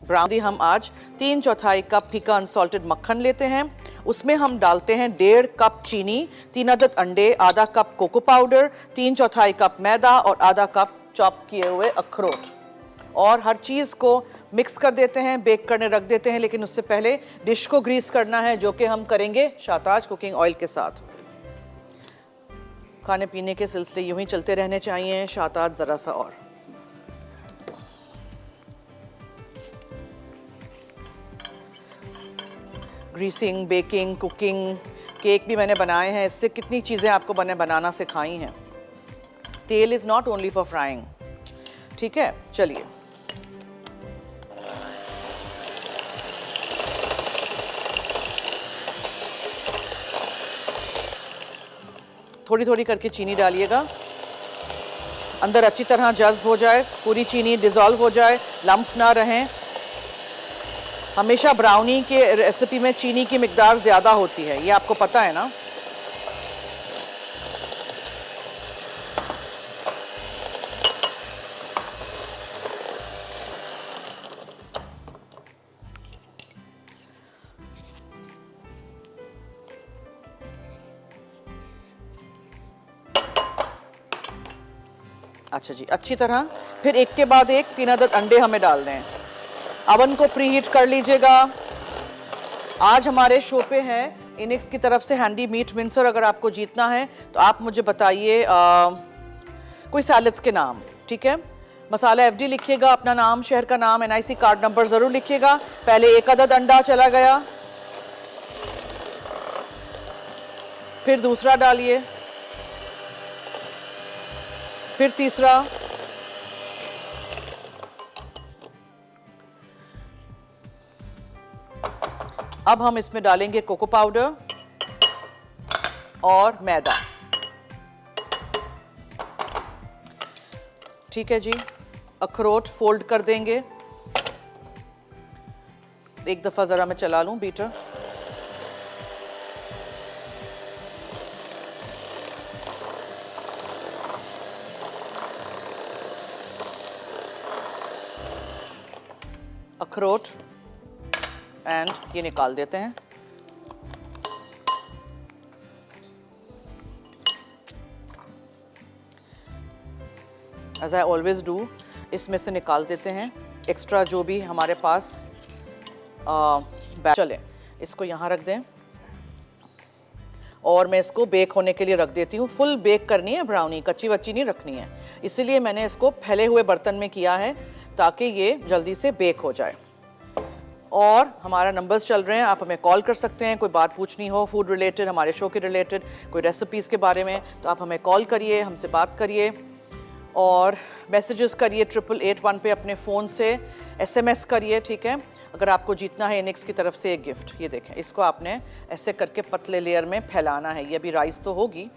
Brownie हम आज 3/4 cup फीका अनसॉल्टेड मक्खन लेते हैं, उसमें हम डालते हैं 1.5 कप चीनी, 3 अदद अंडे, आधा कप कोको पाउडर, 3/4 कप मैदा और आधा कप चॉप किए हुए अखरोट, और हर चीज़ को मिक्स कर देते हैं, बेक करने रख देते हैं। लेकिन उससे पहले डिश को ग्रीस करना है, जो कि हम करेंगे शाहताज कुकिंग ऑयल के साथ। खाने पीने के सिलसिले यूं ही चलते रहने चाहिए। शाहताज ज़रा सा और ग्रीसिंग, बेकिंग, कुकिंग, केक भी मैंने बनाए हैं। इससे कितनी चीज़ें आपको बनाना सिखाई हैं। तेल is not only for frying, ठीक है। चलिए, थोड़ी थोड़ी करके चीनी डालिएगा, अंदर अच्छी तरह जज्ब हो जाए, पूरी चीनी डिज़ोल्व हो जाए, लम्प्स ना रहें। हमेशा ब्राउनी के रेसिपी में चीनी की मिकदार ज़्यादा होती है, ये आपको पता है ना। अच्छा जी, अच्छी तरह फिर एक के बाद एक 3 अदद अंडे हमें डालने हैं। अवन को प्री हीट कर लीजिएगा। आज हमारे शो पे है इनिक्स की तरफ से हैंडी मीट मिंसर। अगर आपको जीतना है तो आप मुझे बताइए कोई सैलड्स के नाम, ठीक है। मसाला एफडी लिखिएगा, अपना नाम, शहर का नाम, एनआईसी कार्ड नंबर ज़रूर लिखिएगा। पहले 1 अदद अंडा चला गया, फिर दूसरा डालिए, फिर तीसरा, अब हम इसमें डालेंगे कोको पाउडर और मैदा, ठीक है जी। अखरोट फोल्ड कर देंगे। एक दफा जरा मैं चला लूं बीटर। अखरोट एंड ये निकाल देते हैं। एज आई ऑलवेज डू, इसमें से निकाल देते हैं एक्स्ट्रा जो भी हमारे पास चले। इसको यहाँ रख दें और मैं इसको बेक होने के लिए रख देती हूँ। फुल बेक करनी है ब्राउनी, कच्ची वच्ची नहीं रखनी है। इसीलिए मैंने इसको फैले हुए बर्तन में किया है ताकि ये जल्दी से बेक हो जाए। और हमारा नंबर्स चल रहे हैं, आप हमें कॉल कर सकते हैं। कोई बात पूछनी हो फूड रिलेटेड, हमारे शो के रिलेटेड, कोई रेसिपीज़ के बारे में, तो आप हमें कॉल करिए, हमसे बात करिए और मैसेजेस करिए 8881 पे अपने फ़ोन से, SMS करिए, ठीक है। अगर आपको जीतना है इनिक्स की तरफ से एक गिफ्ट, ये देखें, इसको आपने ऐसे करके पतले लेयर में फैलाना है। ये अभी राइस तो होगी,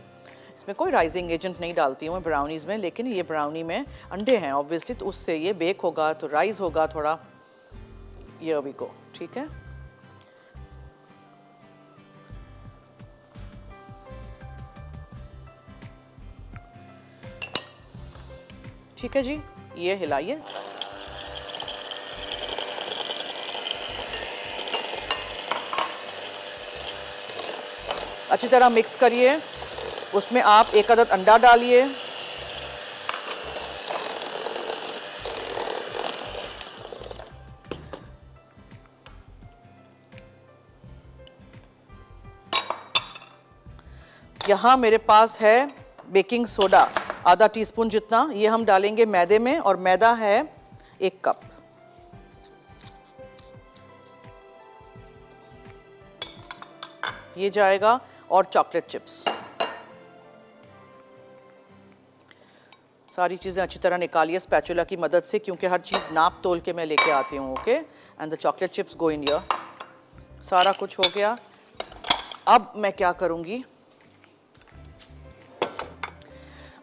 इसमें कोई राइजिंग एजेंट नहीं डालती हूँ मैं ब्राउनीज़ में, लेकिन ये ब्राउनी में अंडे हैं ऑब्वियसली, तो उससे ये बेक होगा तो राइस होगा थोड़ा। ये अभी को, ठीक है। ठीक है जी, ये हिलाइए। अच्छी तरह मिक्स करिए। उसमें आप 1 अदद अंडा डालिए, यहाँ मेरे पास है बेकिंग सोडा आधा टीस्पून जितना, ये हम डालेंगे मैदे में, और मैदा है 1 कप। ये जाएगा, और चॉकलेट चिप्स। सारी चीज़ें अच्छी तरह निकालिए स्पैचुला की मदद से, क्योंकि हर चीज़ नाप तोल के मैं लेके आती हूँ, okay. And the chocolate chips go in here. सारा कुछ हो गया। अब मैं क्या करूँगी,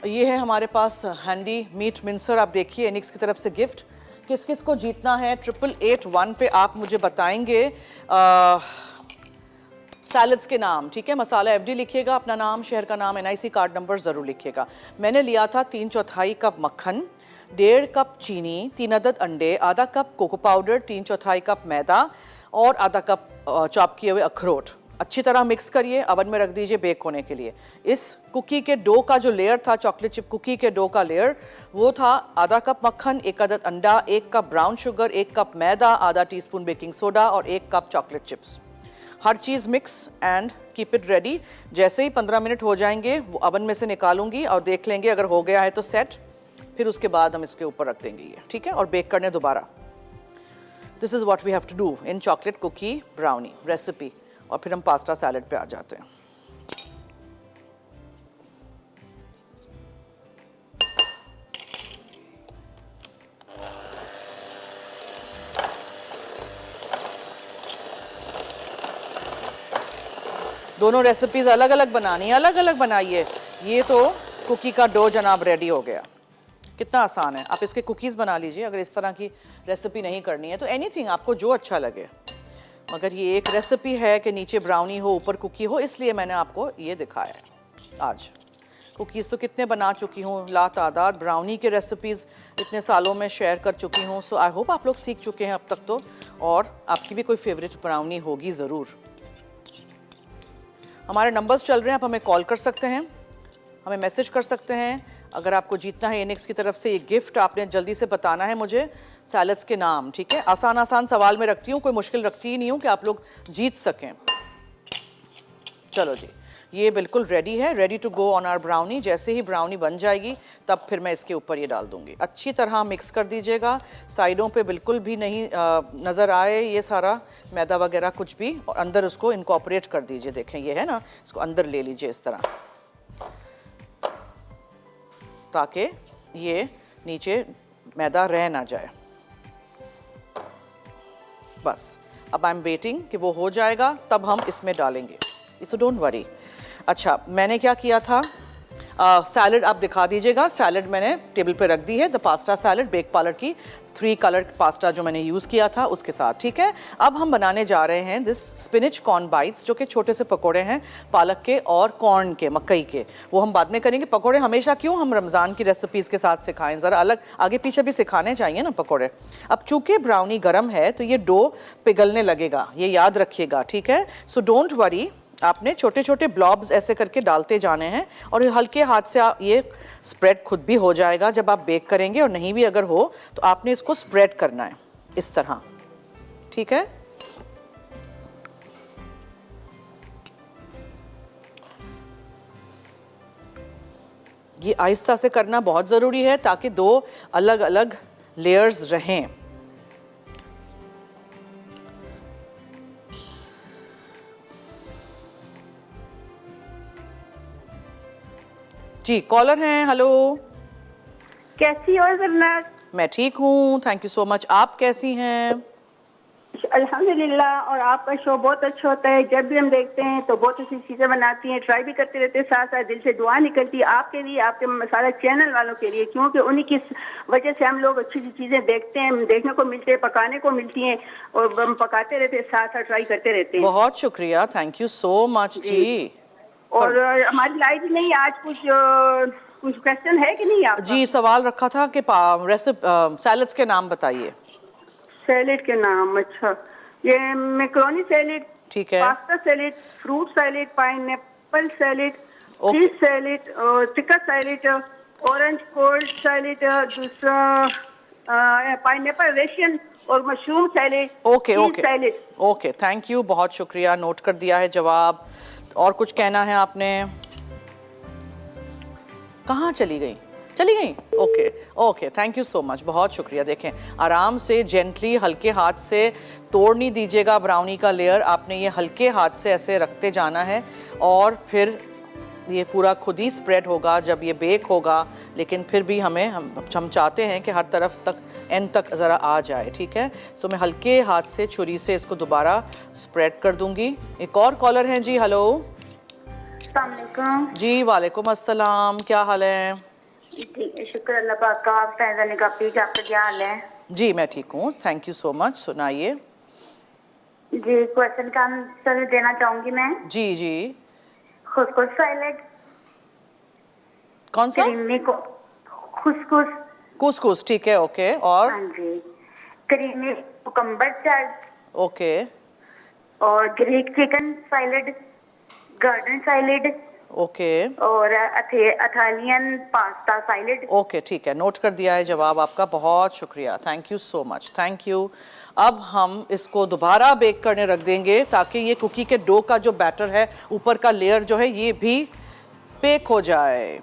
ये है हमारे पास हैंडी मीट मिंसर। आप देखिए इनिक्स की तरफ से गिफ्ट। किस किस को जीतना है 8881 पे आप मुझे बताएंगे सैलड्स के नाम, ठीक है। मसाला एफडी लिखिएगा, अपना नाम, शहर का नाम, एनआईसी कार्ड नंबर ज़रूर लिखिएगा। मैंने लिया था 3/4 कप मक्खन, 1.5 कप चीनी, 3 अदद अंडे, आधा कप कोको पाउडर, 3/4 कप मैदा और आधा कप चॉप किए हुए अखरोट। अच्छी तरह मिक्स करिए, ओवन में रख दीजिए बेक होने के लिए। इस कुकी के डो का जो लेयर था, चॉकलेट चिप कुकी के डो का लेयर, वो था आधा कप मक्खन, 1 अदद अंडा, 1 कप ब्राउन शुगर, 1 कप मैदा, आधा टीस्पून बेकिंग सोडा और 1 cup chocolate chips. Her cheese mix and keep it ready. जैसे ही 15 मिनट हो जाएंगे वो ओवन में से निकालूंगी और देख लेंगे, अगर हो गया है तो सेट, फिर उसके बाद हम इसके ऊपर रख देंगे ये, ठीक है, और बेक करने दोबारा। This is what we have to do in chocolate cookie brownie recipe. और फिर हम पास्ता सैलेड पे आ जाते हैं। दोनों रेसिपीज अलग अलग बनानी, अलग अलग बनाइए। ये तो कुकी का डो जनाब रेडी हो गया। कितना आसान है। आप इसके कुकीज़ बना लीजिए अगर इस तरह की रेसिपी नहीं करनी है तो। एनीथिंग आपको जो अच्छा लगे, मगर ये एक रेसिपी है कि नीचे ब्राउनी हो ऊपर कुकी हो, इसलिए मैंने आपको ये दिखाया है आज। कुकीज़ तो कितने बना चुकी हूँ, लातादाद ब्राउनी के रेसिपीज़ इतने सालों में शेयर कर चुकी हूँ। सो आई होप आप लोग सीख चुके हैं अब तक तो, और आपकी भी कोई फेवरेट ब्राउनी होगी ज़रूर। हमारे नंबर्स चल रहे हैं, आप हमें कॉल कर सकते हैं, हमें मैसेज कर सकते हैं। अगर आपको जीतना है एनिक्स की तरफ से ये गिफ्ट, आपने जल्दी से बताना है मुझे सैलड्स के नाम, ठीक है। आसान आसान सवाल में रखती हूँ, कोई मुश्किल रखती ही नहीं हूँ कि आप लोग जीत सकें। चलो जी, ये बिल्कुल रेडी है, ready to go on our brownie. जैसे ही ब्राउनी बन जाएगी तब फिर मैं इसके ऊपर ये डाल दूंगी। अच्छी तरह मिक्स कर दीजिएगा, साइडों पे बिल्कुल भी नहीं नज़र आए ये सारा मैदा वगैरह कुछ भी, और अंदर उसको इनकॉर्पोरेट कर दीजिए। देखें ये है ना, इसको अंदर ले लीजिए इस तरह, ताकि ये नीचे मैदा रह ना जाए। बस अब आई एम वेटिंग कि वो हो जाएगा, तब हम इसमें डालेंगे। So don't worry. अच्छा, मैंने क्या किया था, सैलड आप दिखा दीजिएगा। सैलड मैंने टेबल पे रख दी है, the pasta salad bake parlour की 3 कलर पास्ता जो मैंने यूज़ किया था उसके साथ, ठीक है। अब हम बनाने जा रहे हैं दिस स्पिनिच कॉर्न बाइट्स, जो कि छोटे से पकोड़े हैं पालक के और कॉर्न के, मकई के। वो हम बाद में करेंगे। पकोड़े हमेशा क्यों हम रमज़ान की रेसिपीज़ के साथ सिखाएं, ज़रा अलग आगे पीछे भी सिखाने चाहिए ना पकोड़े। अब चूँकि ब्राउनी गर्म है तो ये डो पिघलने लगेगा, ये याद रखिएगा, ठीक है। सो डोंट वरी, आपने छोटे छोटे ब्लॉब्स ऐसे करके डालते जाने हैं और हल्के हाथ से ये स्प्रेड खुद भी हो जाएगा जब आप बेक करेंगे, और नहीं भी अगर हो तो आपने इसको स्प्रेड करना है इस तरह, ठीक है। ये आहिस्ता से करना बहुत ज़रूरी है ताकि 2 अलग अलग लेयर्स रहें। जी, कॉलर हैं, हेलो। कैसी हो जन्नत? मैं ठीक हूँ, थैंक यू सो मच। आप कैसी हैं? अल्हम्दुलिल्लाह। और आपका शो बहुत अच्छा होता है, जब भी हम देखते हैं तो बहुत अच्छी चीजें बनाती हैं, ट्राई भी करते रहते हैं, साथ साथ दिल से दुआ निकलती है आपके लिए, आपके मसाला चैनल वालों के लिए, क्योंकि उन्हीं की वजह से हम लोग अच्छी अच्छी चीजें देखते हैं, देखने को मिलते हैं, पकाने को मिलती हैं, और हम पकाते रहते हैं, साथ साथ ट्राई करते रहते हैं। बहुत शुक्रिया, थैंक यू सो मच जी। और हमारी लाइट नहीं आज, कुछ क्वेश्चन है कि नहीं आपका? जी, सवाल रखा था कि सैलड्स के नाम बताइए। सैलेड के नाम, अच्छा, ये मैक्रोनी सैलेड, ठीक है, pasta salad, fruit salad, pineapple salad, cheese salad, chicken salad, orange cold salad, दूसरा पाइनएप्पल रेशन और mushroom salad. Okay okay okay, thank you, बहुत शुक्रिया, नोट कर दिया है जवाब। और कुछ कहना है आपने? कहाँ चली गई? Okay okay, thank you so much, बहुत शुक्रिया। देखें, आराम से जेंटली हल्के हाथ से तोड़ नहीं दीजिएगा ब्राउनी का लेयर, आपने ये हल्के हाथ से ऐसे रखते जाना है और फिर ये पूरा खुद ही स्प्रेड होगा जब ये बेक होगा। लेकिन फिर भी हम चाहते हैं कि हर तरफ तक एंड तक ज़रा आ जाए, ठीक है। सो मैं हल्के हाथ से छुरी से इसको दोबारा स्प्रेड कर दूंगी। एक और कॉलर हैं जी, हेलो। अस्सलाम वालेकुम। जी वालेकुम अस्सलाम, क्या हाल है? ठीक है, शुक्र अल्लाह पाक का। आप फैज़ान का पीक, आपका क्या हाल है? जी मैं ठीक हूँ, थैंक यू सो मच। सुनाइए जी। क्वेश्चन का आंसर देना चाहूंगी मैं। जी जी। खुसखुस सैलेड। कौन सा? क्रीमी को खुसखुस कुसकुस, ठीक है, ओके, और हाँ जी, क्रीमी कुकम्बर चाट, ओके और Greek chicken salad, garden salad, okay और अथालियन पास्ता सैलेड। ओके, ठीक है, नोट कर दिया है जवाब आपका, बहुत शुक्रिया, thank you so much, thank you. अब हम इसको दोबारा बेक करने रख देंगे ताकि ये कुकी के डो का जो बैटर है, ऊपर का लेयर जो है, ये भी बेक हो जाए।